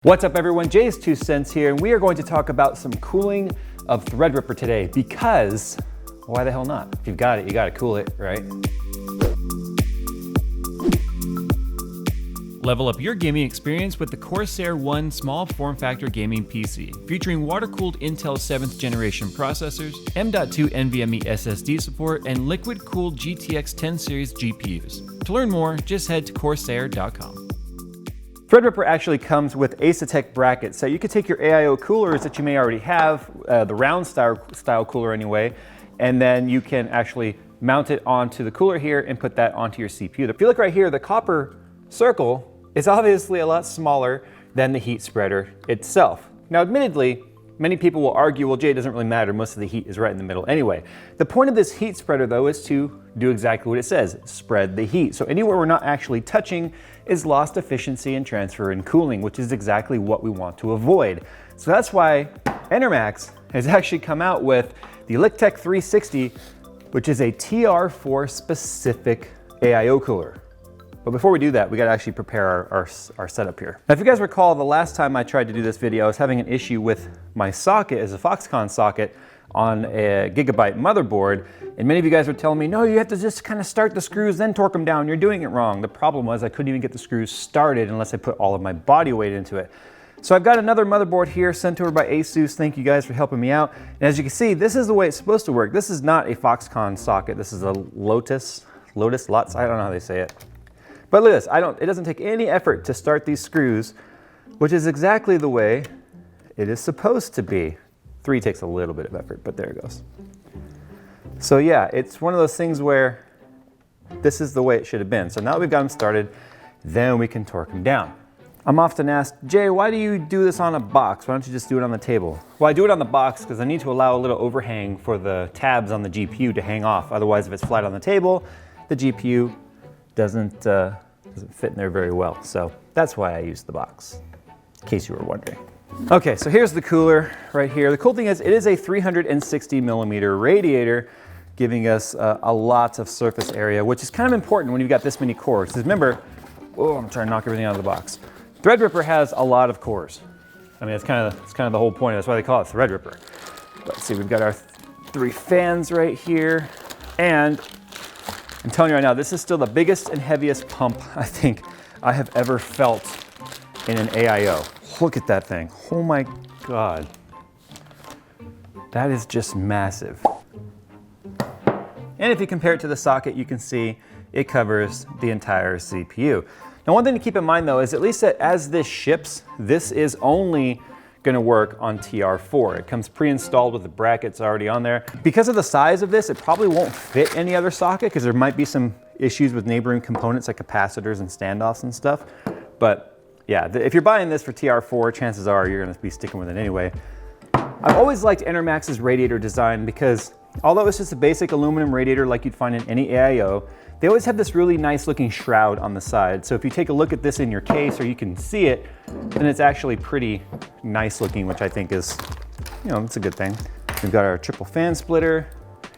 What's up everyone, JayzTwoCents here, and we are going to talk about some cooling of Threadripper today because, why the hell not? If you've got it, you gotta cool it, right? Level up your gaming experience with the Corsair One small form factor gaming PC, featuring water-cooled Intel 7th generation processors, M.2 NVMe SSD support, and liquid-cooled GTX 10 series GPUs. To learn more, just head to corsair.com. Threadripper actually comes with Asetek brackets, so you could take your AIO coolers that you may already have, the round style cooler anyway, and then you can actually mount it onto the cooler here and put that onto your CPU. If you look right here, the copper circle is obviously a lot smaller than the heat spreader itself. Now admittedly, many people will argue, well Jay, it doesn't really matter, most of the heat is right in the middle anyway. The point of this heat spreader though is to do exactly what it says, spread the heat. So anywhere we're not actually touching is lost efficiency and transfer and cooling, which is exactly what we want to avoid. So that's why Enermax has actually come out with the Liqtech 360, which is a TR4 specific AIO cooler. But before we do that, we gotta actually prepare our setup here. Now, if you guys recall, the last time I tried to do this video, I was having an issue with my socket as a Foxconn socket on a Gigabyte motherboard. And many of you guys were telling me, no, you have to just kind of start the screws, then torque them down. You're doing it wrong. The problem was I couldn't even get the screws started unless I put all of my body weight into it. So I've got another motherboard here sent over by ASUS. Thank you guys for helping me out. And as you can see, this is the way it's supposed to work. This is not a Foxconn socket. This is a Lotus, I don't know how they say it. But look at this, it doesn't take any effort to start these screws, which is exactly the way it is supposed to be. 3 takes a little bit of effort, but there it goes. So yeah, it's one of those things where this is the way it should have been. So now that we've got them started, then we can torque them down. I'm often asked, Jay, why do you do this on a box? Why don't you just do it on the table? Well, I do it on the box because I need to allow a little overhang for the tabs on the GPU to hang off. Otherwise, if it's flat on the table, the GPU doesn't fit in there very well. So that's why I use the box, in case you were wondering. Okay, so here's the cooler right here. The cool thing is it is a 360 millimeter radiator, giving us a lot of surface area, which is kind of important when you've got this many cores. Because remember, oh, I'm trying to knock everything out of the box. Threadripper has a lot of cores. I mean, it's kind of the whole point. That's why they call it Threadripper. Let's see, we've got our 3 fans right here, and I'm telling you right now, this is still the biggest and heaviest pump I think I have ever felt in an AIO. Look at that thing. Oh my God. That is just massive. And if you compare it to the socket, you can see it covers the entire CPU. Now, one thing to keep in mind though is at least that as this ships, this is only gonna work on TR4. It comes pre-installed with the brackets already on there. Because of the size of this, it probably won't fit any other socket because there might be some issues with neighboring components like capacitors and standoffs and stuff. But yeah, if you're buying this for TR4, chances are you're gonna be sticking with it anyway. I've always liked Enermax's radiator design because although it's just a basic aluminum radiator like you'd find in any AIO, they always have this really nice looking shroud on the side. So if you take a look at this in your case or you can see it, then it's actually pretty nice looking, which I think is, it's a good thing. We've got our triple fan splitter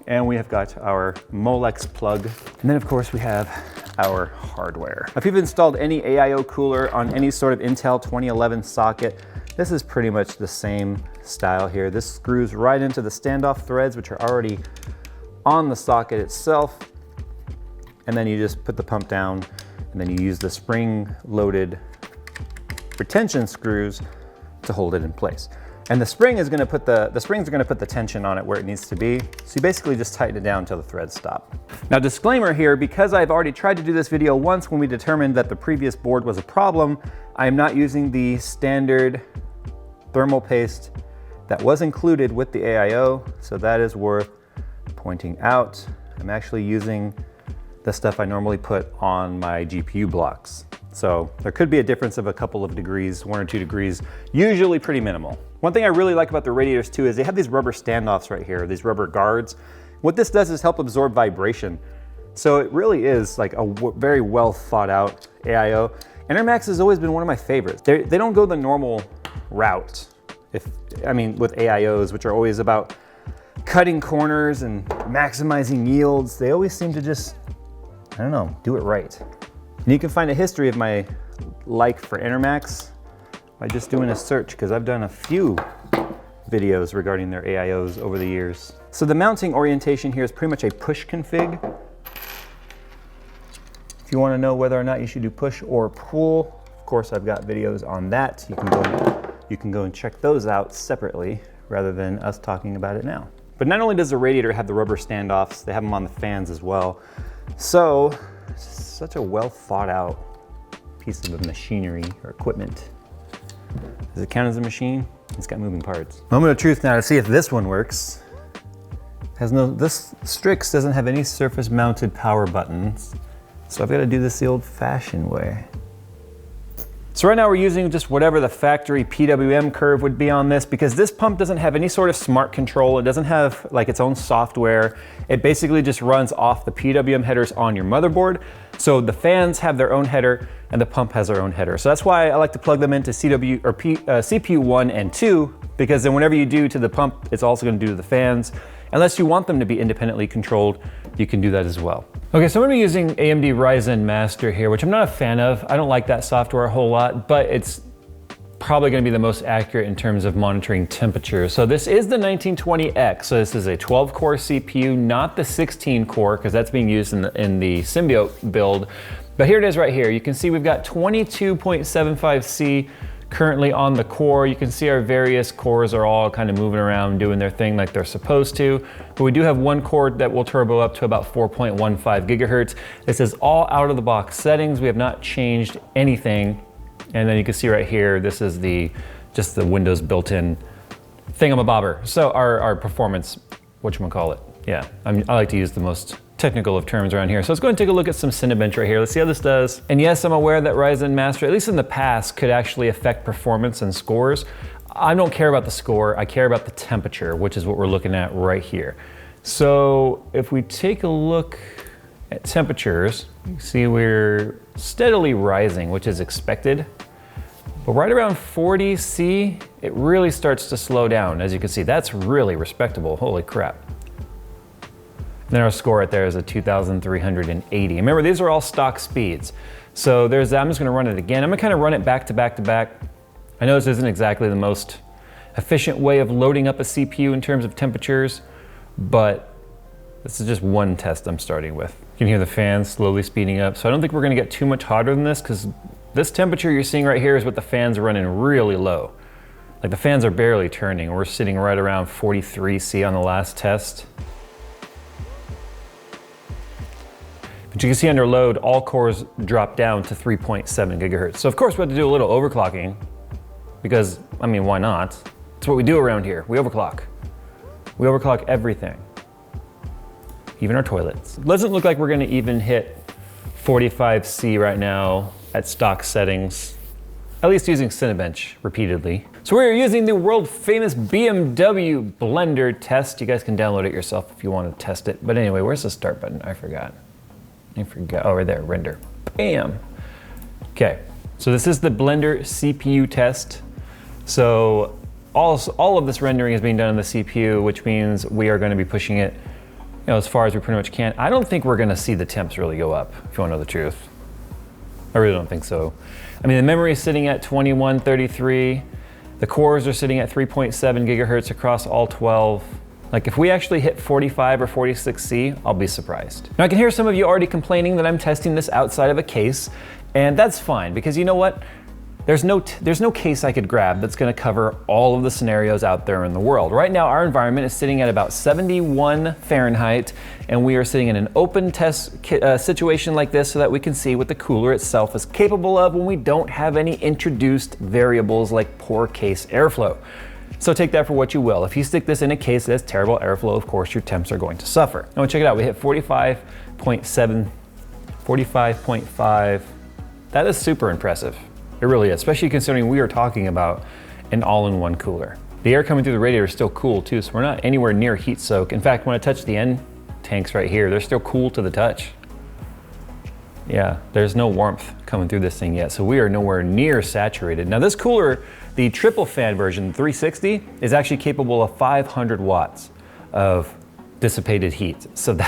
and we have got our Molex plug. And then of course we have our hardware. If you've installed any AIO cooler on any sort of Intel 2011 socket, this is pretty much the same style here. This screws right into the standoff threads, which are already on the socket itself. And then you just put the pump down and then you use the spring-loaded retention screws to hold it in place. And the springs are gonna put the tension on it where it needs to be. So you basically just tighten it down until the threads stop. Now, disclaimer here, because I've already tried to do this video once when we determined that the previous board was a problem, I am not using the standard thermal paste that was included with the AIO. So that is worth pointing out. I'm actually using the stuff I normally put on my GPU blocks. So there could be a difference of a couple of degrees, 1 or 2 degrees, usually pretty minimal. One thing I really like about the radiators too is they have these rubber standoffs right here, these rubber guards. What this does is help absorb vibration. So it really is like a very well thought out AIO. Enermax has always been one of my favorites. They don't go the normal route, with AIOs, which are always about cutting corners and maximizing yields. They always seem to just, do it right. And you can find a history of my like for Enermax by just doing a search, because I've done a few videos regarding their AIOs over the years. So the mounting orientation here is pretty much a push config. If you want to know whether or not you should do push or pull, of course I've got videos on that. You can go and check those out separately rather than us talking about it now. But not only does the radiator have the rubber standoffs, they have them on the fans as well. So it's such a well thought out piece of machinery or equipment. Does it count as a machine? It's got moving parts. Moment of truth now to see if this one works. This Strix doesn't have any surface mounted power buttons. So I've got to do this the old fashioned way. So right now we're using just whatever the factory PWM curve would be on this, because this pump doesn't have any sort of smart control. It doesn't have like its own software. It basically just runs off the PWM headers on your motherboard. So the fans have their own header and the pump has their own header. So that's why I like to plug them into CPU 1 and 2, because then whenever you do to the pump, it's also going to do to the fans. Unless you want them to be independently controlled, you can do that as well. Okay, so I'm gonna be using AMD Ryzen Master here, which I'm not a fan of. I don't like that software a whole lot, but it's probably gonna be the most accurate in terms of monitoring temperature. So this is the 1920X. So this is a 12-core CPU, not the 16-core, because that's being used in the Symbiote build. But here it is right here. You can see we've got 22.75C currently on the core. You can see our various cores are all kind of moving around doing their thing like they're supposed to. But we do have one core that will turbo up to about 4.15 gigahertz. This is all out of the box settings. We have not changed anything. And then you can see right here, this is just the Windows built-in thingamabobber. So our performance, whatchamacallit. Yeah, I like to use the most technical of terms around here. So let's go and take a look at some Cinebench right here. Let's see how this does. And yes, I'm aware that Ryzen Master, at least in the past, could actually affect performance and scores. I don't care about the score, I care about the temperature, which is what we're looking at right here. So if we take a look at temperatures, you see we're steadily rising, which is expected. But right around 40 C, it really starts to slow down. As you can see, that's really respectable, holy crap. And then our score right there is a 2,380. Remember, these are all stock speeds. So there's that. I'm just gonna run it again. I'm gonna kind of run it back to back to back. I know this isn't exactly the most efficient way of loading up a CPU in terms of temperatures, but this is just one test I'm starting with. You can hear the fans slowly speeding up. So I don't think we're gonna get too much hotter than this, because this temperature you're seeing right here is what the fans are running really low. Like the fans are barely turning. We're sitting right around 43 C on the last test. But you can see under load, all cores drop down to 3.7 gigahertz. So of course we have to do a little overclocking, because, I mean, why not? It's what we do around here. We overclock. We overclock everything, even our toilets. It doesn't look like we're gonna even hit 45 C right now at stock settings, at least using Cinebench repeatedly. So we're using the world famous BMW Blender test. You guys can download it yourself if you want to test it. But anyway, where's the start button? I forgot. Oh, right there, render. Bam. Okay, so this is the Blender CPU test. So all of this rendering is being done on the CPU, which means we are going to be pushing it, as far as we pretty much can. I don't think we're going to see the temps really go up, if you want to know the truth. I really don't think so. I mean, the memory is sitting at 2133. The cores are sitting at 3.7 gigahertz across all 12. Like if we actually hit 45 or 46C, I'll be surprised. Now I can hear some of you already complaining that I'm testing this outside of a case, and that's fine, because you know what? There's no case I could grab that's gonna cover all of the scenarios out there in the world. Right now, our environment is sitting at about 71 Fahrenheit, and we are sitting in an open test situation like this so that we can see what the cooler itself is capable of when we don't have any introduced variables like poor case airflow. So take that for what you will. If you stick this in a case that has terrible airflow, of course your temps are going to suffer. Now check it out, we hit 45.7, 45.5. That is super impressive. It really is, especially considering we are talking about an all-in-one cooler. The air coming through the radiator is still cool too, so we're not anywhere near heat soak. In fact, when I touch the end tanks right here, they're still cool to the touch. Yeah, there's no warmth coming through this thing yet, so we are nowhere near saturated. Now this cooler, the triple fan version, 360, is actually capable of 500 watts of dissipated heat. So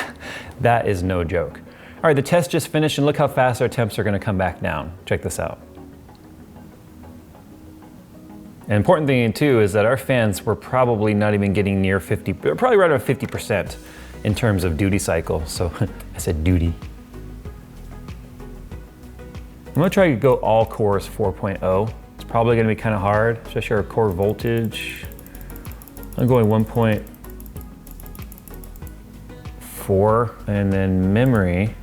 that is no joke. All right, the test just finished, and look how fast our temps are gonna come back down. Check this out. And important thing too is that our fans were probably not even getting near 50, probably right around 50% in terms of duty cycle. So I said duty. I'm gonna try to go all cores 4.0. It's probably gonna be kind of hard, especially our core voltage. I'm going 1.4, and then memory,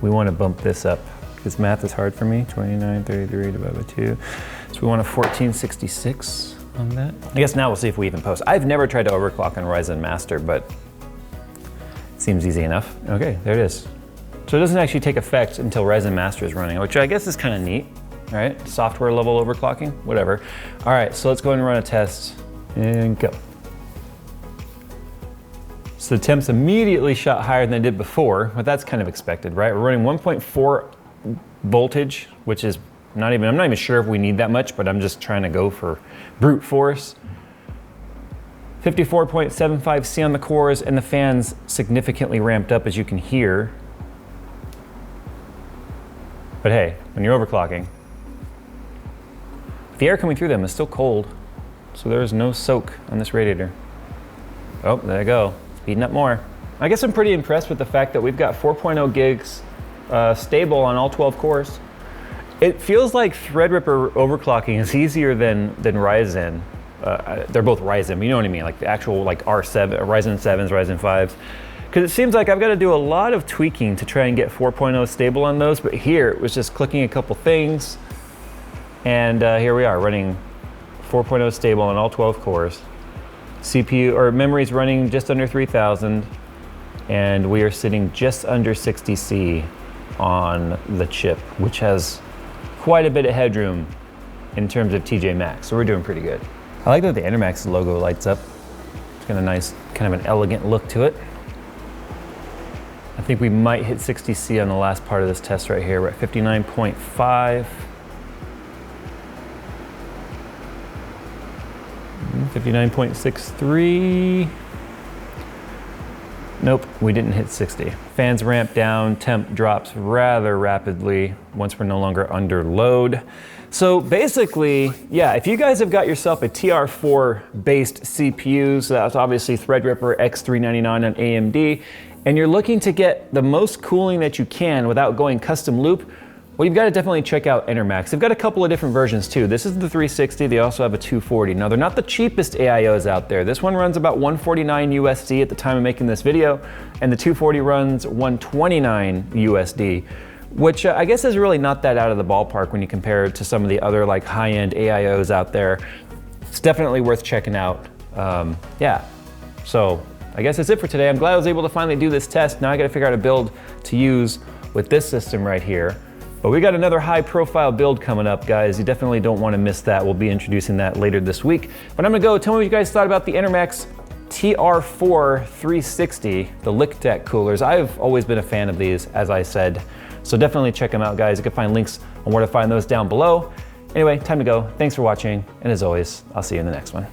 we wanna bump this up because math is hard for me. 2933 divided by 2. So we want a 1466 on that. I guess now we'll see if we even post. I've never tried to overclock on Ryzen Master, but it seems easy enough. Okay, there it is. So it doesn't actually take effect until Ryzen Master is running, which I guess is kind of neat, right? Software level overclocking, whatever. All right, so let's go ahead and run a test and go. So the temps immediately shot higher than they did before, but that's kind of expected, right? We're running 1.4 voltage, which is I'm not even sure if we need that much, but I'm just trying to go for brute force. 54.75 C on the cores, and the fans significantly ramped up, as you can hear. But hey, when you're overclocking, the air coming through them is still cold, so there's no soak on this radiator. Oh, there you go, speeding up more. I guess I'm pretty impressed with the fact that we've got 4.0 gigs stable on all 12 cores. It feels like Threadripper overclocking is easier than Ryzen. They're both Ryzen, you know what I mean? Like the actual like R7, Ryzen 7s, Ryzen 5s. Because it seems like I've got to do a lot of tweaking to try and get 4.0 stable on those, but here it was just clicking a couple things. And here we are running 4.0 stable on all 12 cores. CPU or memory's running just under 3000, and we are sitting just under 60 C on the chip, which has quite a bit of headroom in terms of TJ Maxx, so we're doing pretty good. I like that the Enermax logo lights up. It's got a nice, kind of an elegant look to it. I think we might hit 60 C on the last part of this test right here. We're at 59.5. 59.63. Nope, we didn't hit 60. Fans ramp down, temp drops rather rapidly once we're no longer under load. So basically, yeah, if you guys have got yourself a TR4 based CPU, so that's obviously Threadripper X399 on AMD, and you're looking to get the most cooling that you can without going custom loop, well, you've got to definitely check out Enermax. They've got a couple of different versions too. This is the 360, they also have a 240. Now they're not the cheapest AIOs out there. This one runs about 149 USD at the time of making this video, and the 240 runs 129 USD, which I guess is really not that out of the ballpark when you compare it to some of the other like high-end AIOs out there. It's definitely worth checking out. Yeah, so I guess that's it for today. I'm glad I was able to finally do this test. Now I gotta figure out a build to use with this system right here. But we got another high profile build coming up, guys. You definitely don't want to miss that. We'll be introducing that later this week. But I'm gonna go, tell me what you guys thought about the Enermax TR4 360, the Liqtech coolers. I've always been a fan of these, as I said. So definitely check them out, guys. You can find links on where to find those down below. Anyway, time to go. Thanks for watching. And as always, I'll see you in the next one.